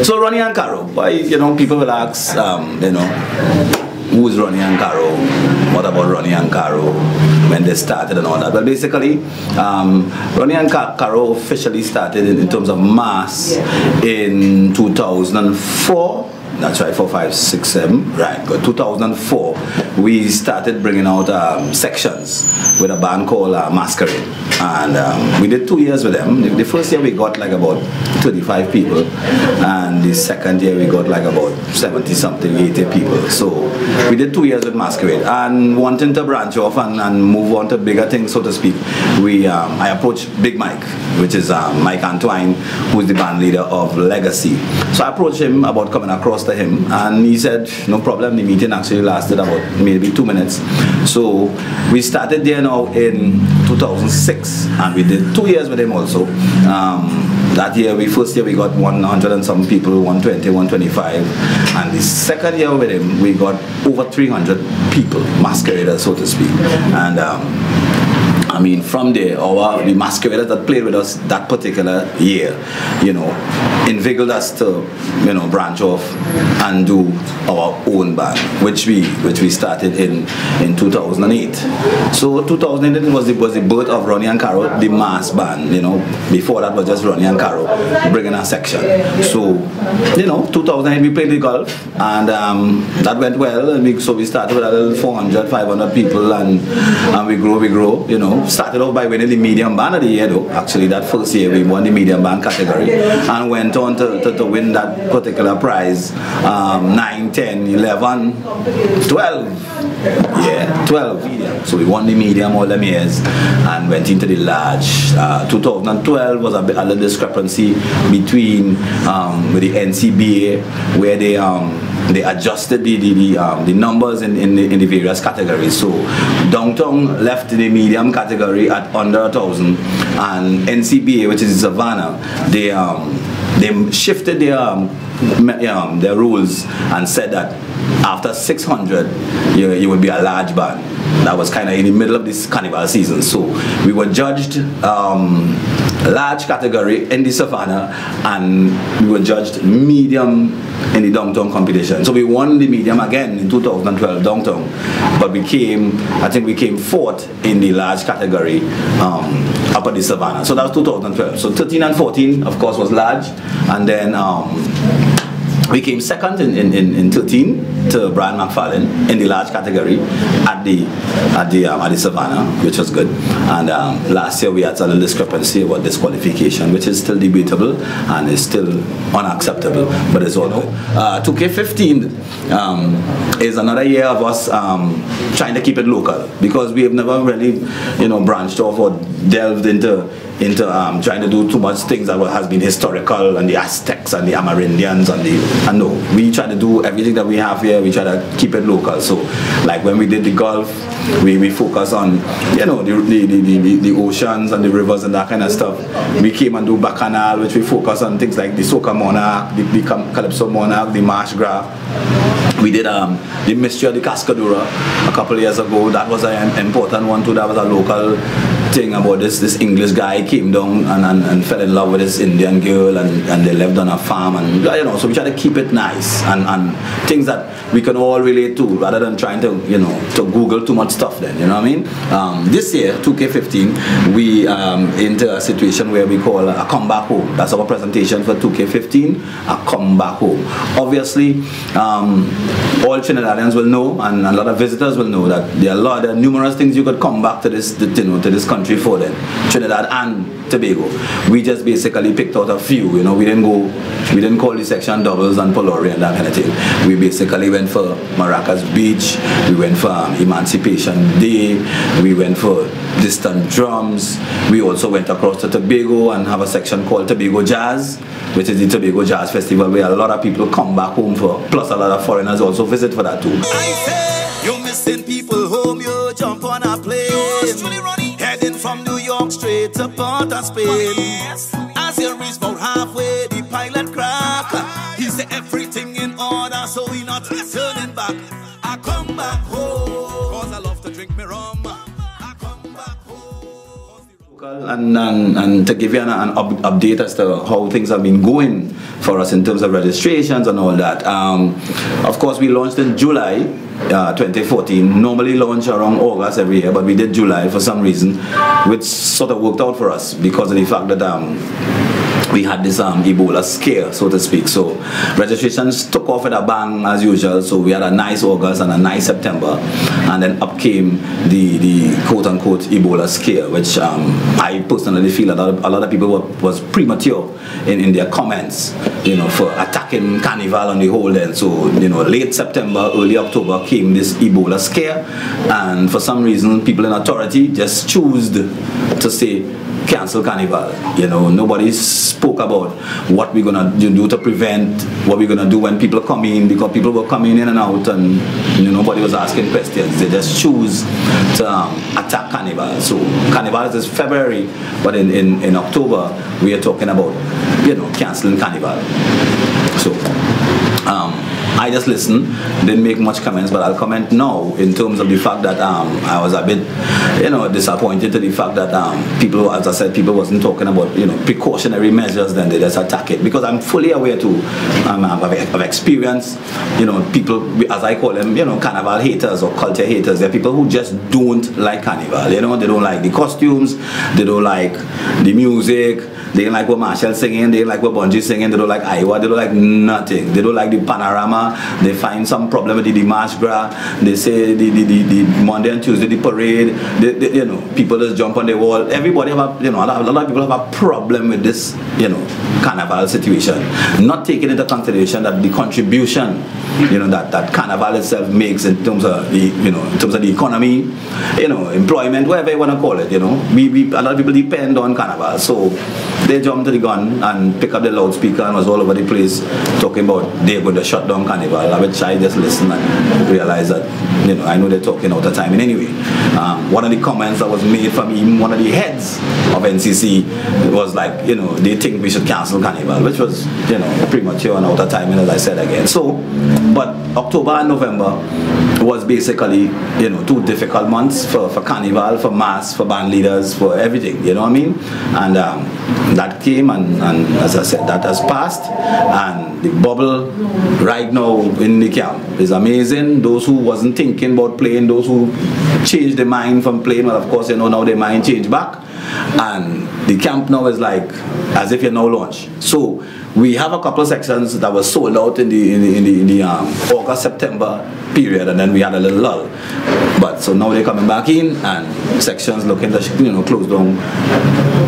So Ronnie and Caro, why, you know, people will ask, you know, who's Ronnie and Caro? What about Ronnie and Caro when they started and all that? Well, basically, Ronnie and Caro officially started in terms of mass in 2004. That's right, 4, 5, 6, 7. Right, good. 2004, we started bringing out sections with a band called Masquerade, and we did 2 years with them. The first year we got like about 35 people, and the second year we got like about 70 something, 80 people. So we did 2 years with Masquerade, and wanting to branch off and move on to bigger things, so to speak, I approached Big Mike, which is Mike Antoine, who's the band leader of Legacy. So I approached him about coming across to him, and he said no problem. The meeting actually lasted about maybe 2 minutes. So we started there now in 2006, and we did 2 years with him also. That year, first year we got 100 and some people, 120, 125, and the second year with him we got over 300 people, masqueraders, so to speak. And I mean, from there, the masqueraders that played with us that particular year, you know, inveigled us to, you know, branch off and do our own band, which we started in 2008. So 2008 was the birth of Ronnie and Caro, the mass band. You know, before that was just Ronnie and Caro bringing a section. So, you know, 2008 we played the golf, and that went well. And so we started with a little 400, 500 people, and we grow. You know, started off by winning the medium band of the year though. Actually, that first year we won the medium band category, and went on to win that particular prize 9, 10, 11, 12. Yeah, 12. So we won the medium all them years and went into the large. 2012 was a little discrepancy between with the NCBA, where they adjusted the numbers in the various categories. So Downtown left the medium category at under 1,000, and NCBA, which is Savannah, they shifted their rules and said that after 600 you would be a large band. That was kind of in the middle of this carnival season, so we were judged large category in the Savannah, and we were judged medium in the Downtown competition. So we won the medium again in 2012 Downtown, but I think we came fourth in the large category up at the Savannah. So that was 2012. So 13 and 14 of course was large, and then we came second in 13 to Brian McFarlane in the large category at the Savannah, which was good. And last year we had a little discrepancy about disqualification, which is still debatable and is still unacceptable, but it's all good. 2K15 is another year of us trying to keep it local, because we have never really, you know, branched off or delved into trying to do too much things that has been historical, and the Aztecs and the Amerindians and no, we try to do everything that we have here. We try to keep it local. So like when we did the golf, we focus on, you know, the oceans and the rivers and that kind of stuff. We came and do Bacchanal, which we focus on things like the Soca Monarch, the Calypso Monarch, the Marsh Graph. We did the Mystery of the Cascadura a couple of years ago. That was an important one too. That was a local thing about this English guy came down and fell in love with this Indian girl, and they lived on a farm, and you know, so we try to keep it nice and things that we can all relate to, rather than trying to, you know, to Google too much stuff then, you know what I mean? This year, 2K15, we into a situation where we call a comeback home. That's our presentation for 2K15, a comeback home. Obviously, all Trinidadians will know, and a lot of visitors will know, that there are numerous things you could come back to this, you know, to this country for then, Trinidad and Tobago. We just basically picked out a few, you know. We didn't call the section doubles and Polori and that kind of thing. We basically went for Maracas Beach, we went for Emancipation Day, we went for distant drums. We also went across to Tobago and have a section called Tobago Jazz, which is the Tobago Jazz Festival, where a lot of people come back home for, plus a lot of foreigners also visit for that too. I say, you're missing people home, you jump on a plane, heading from New York straight to Port of Spain. As you reach about halfway, the pilot crack, he said everything in order, so we not turning back. I come back home, cause I love to drink me rum. I come back home. local and to give you an update as to how things have been going for us in terms of registrations and all that. Of course, we launched in July 2014. Normally launch around August every year, but we did July for some reason, which sort of worked out for us because of the fact that we had this Ebola scare, so to speak. So registrations took off with a bang as usual. So we had a nice August and a nice September, and then up came the quote-unquote Ebola scare, which I personally feel a lot of people was premature in their comments, you know, for attacking Carnival on the whole. Then, so you know, late September, early October came this Ebola scare, and for some reason, people in authority just chose to say, cancel Carnival. You know, nobody spoke about what we're gonna do to prevent, what we're gonna do when people come in, because people were coming in and out, and you know, nobody was asking questions. They just choose to attack Carnival. So Carnival is this February, but in October we are talking about, you know, canceling Carnival. So I just listened, didn't make much comments, but I'll comment now in terms of the fact that I was a bit, you know, disappointed to the fact that people, as I said, people wasn't talking about, you know, precautionary measures, then they just attack it. Because I'm fully aware too, of experience, you know, people, as I call them, you know, Carnival haters or culture haters. They're people who just don't like Carnival, you know, they don't like the costumes, they don't like the music, they don't like what Marshall singing, they don't like what Bungie singing, they don't like Iowa, they don't like nothing. They don't like the panorama. They find some problem with the March Gras. They say the Monday and Tuesday the parade. You know, people just jump on the wall. Everybody have a, you know, a lot of people have a problem with this, you know, Carnival situation. Not taking into consideration that the contribution, you know, that Carnival itself makes in terms of the, you know, in terms of the economy, you know, employment, whatever you want to call it. You know, a lot of people depend on Carnival, so they jumped to the gun and pick up the loudspeaker and was all over the place talking about they're going to shut down Carnival, which I just listened and realized that, you know, I know they're talking out of time. And anyway, one of the comments that was made from even one of the heads of NCC was like, you know, they think we should cancel Carnival, which was, you know, premature and out of time, as I said again. So, but October and November was basically, you know, 2 difficult months for Carnival, for mass, for band leaders, for everything, you know what I mean? And that came, and as I said, that has passed, and the bubble right now in the camp is amazing. Those who wasn't thinking about playing, those who changed their mind from playing, well, of course, you know, now their mind changed back, and the camp now is like as if you're now launched. So we have a couple of sections that were sold out in the August September period, and then we had a little lull. But so now they're coming back in, and sections looking to, you know, close down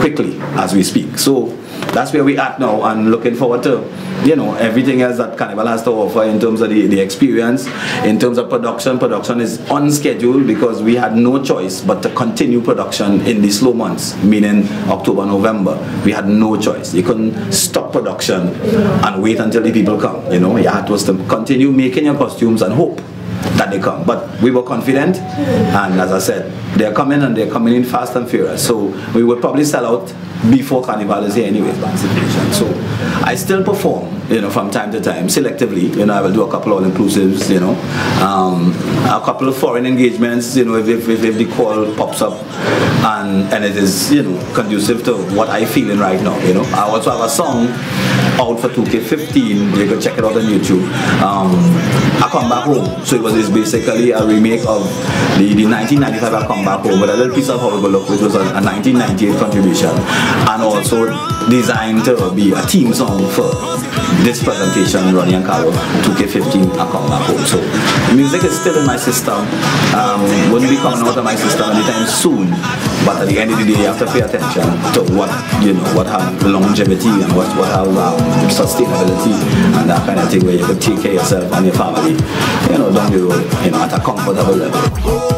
quickly as we speak. So that's where we're at now, and looking forward to, you know, everything else that Carnival has to offer in terms of the experience. In terms of production is on schedule because we had no choice but to continue production in the slow months, meaning October, November. We had no choice. You couldn't stop production and wait until the people come. You know, you had to continue making your costumes and hope that they come. But we were confident, and as I said, they're coming, and they're coming in fast and furious. So we would probably sell out before Carnival is here anyway. So I still perform, you know, from time to time, selectively. You know, I will do a couple of all-inclusives, you know, a couple of foreign engagements, you know, if the call pops up and it is, you know, conducive to what I'm feeling right now, you know. I also have a song out for 2K15, you can check it out on YouTube. I Come Back Home. So it's basically a remake of the 1995 I Come Back Home with a little piece of Horrible Look, which was a 1998 contribution, and also designed to be a theme song for this presentation, Ronnie and Carlo, 2K15 I Come Back Home. So the music is still in my system, wouldn't be coming out of my system anytime soon, but at the end of the day you have to pay attention to what, you know, what have longevity and what have sustainability and that kind of thing, where you could take care of yourself and your family, you know, down the road, you know, at a comfortable level.